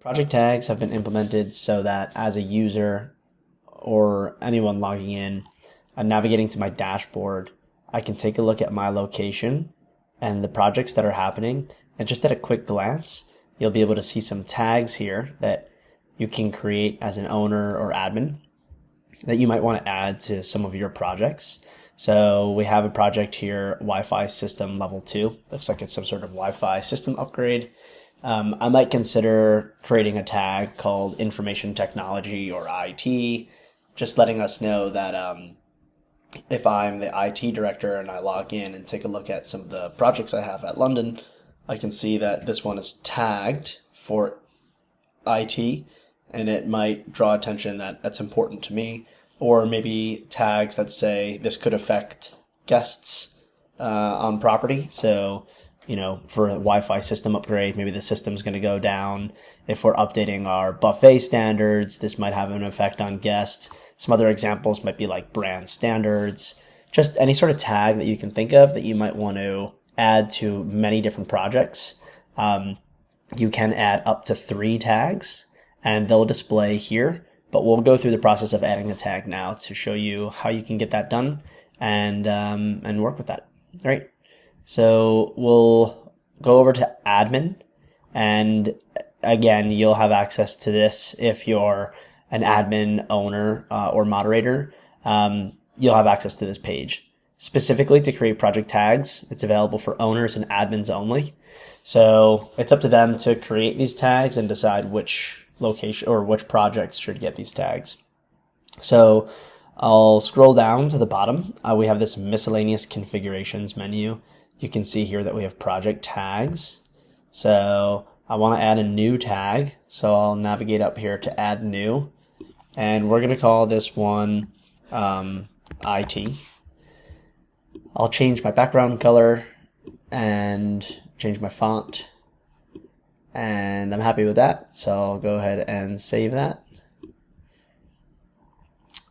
Project tags have been implemented so that as a user or anyone logging in, navigating to my dashboard, I can take a look at my location and the projects that are happening. And just at a quick glance, you'll be able to see some tags here that you can create as an owner or admin that you might want to add to some of your projects. So we have a project here, Wi-Fi system level 2. Looks like it's some sort of Wi-Fi system upgrade. I might consider creating a tag called information technology or IT, just letting us know that if I'm the IT director and I log in and take a look at some of the projects I have at London, I can see that this one is tagged for IT, and it might draw attention that that's important to me, or maybe tags that say this could affect guests on property. So, for a Wi-Fi system upgrade, maybe the system's going to go down. If we're updating our buffet standards, this might have an effect on guests. Some other examples might be like brand standards, just any sort of tag that you can think of that you might want to add to many different projects. You can add up to 3 tags and they'll display here, but we'll go through the process of adding a tag now to show you how you can get that done and work with that. All right. So we'll go over to admin, and again, you'll have access to this if you're an admin, owner, or moderator. You'll have access to this page. Specifically to create project tags, it's available for owners and admins only. So it's up to them to create these tags and decide which location or which projects should get these tags. So I'll scroll down to the bottom. We have this miscellaneous configurations menu. You can see here that we have project tags. So I want to add a new tag. So I'll navigate up here to add new. And we're going to call this one IT. I'll change my background color and change my font. And I'm happy with that. So I'll go ahead and save that.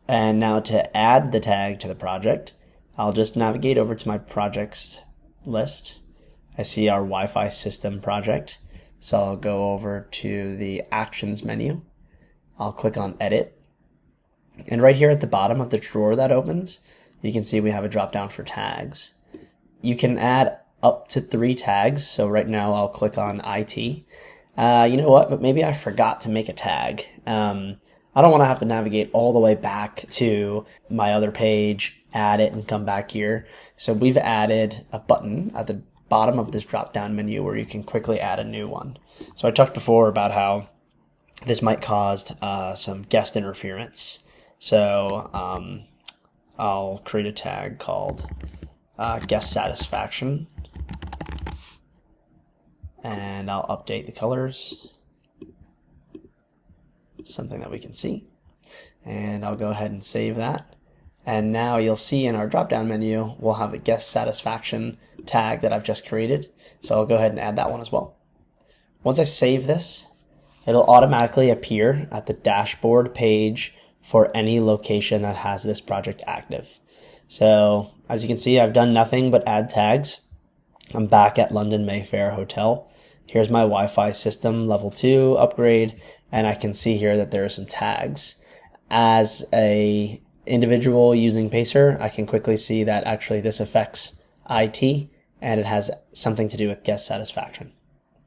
And now to add the tag to the project, I'll just navigate over to my projects list. I see our Wi-Fi system project. So I'll go over to the actions menu. I'll click on edit. And right here at the bottom of the drawer that opens, you can see we have a drop down for tags. You can add up to 3 tags. So right now I'll click on IT. You know what? But maybe I forgot to make a tag. I don't want to have to navigate all the way back to my other page, add it, and come back here. So we've added a button at the bottom of this drop-down menu where you can quickly add a new one. So I talked before about how this might cause some guest interference. So I'll create a tag called guest satisfaction, and I'll update the colors, something that we can see, and I'll go ahead and save that. And now you'll see in our drop-down menu, we'll have a guest satisfaction tag that I've just created. So I'll go ahead and add that one as well. Once I save this, it'll automatically appear at the dashboard page for any location that has this project active. So as you can see, I've done nothing but add tags. I'm back at London Mayfair Hotel. Here's my Wi-Fi system level 2 upgrade, and I can see here that there are some tags. As a individual using Pacer, I can quickly see that actually this affects IT, and it has something to do with guest satisfaction.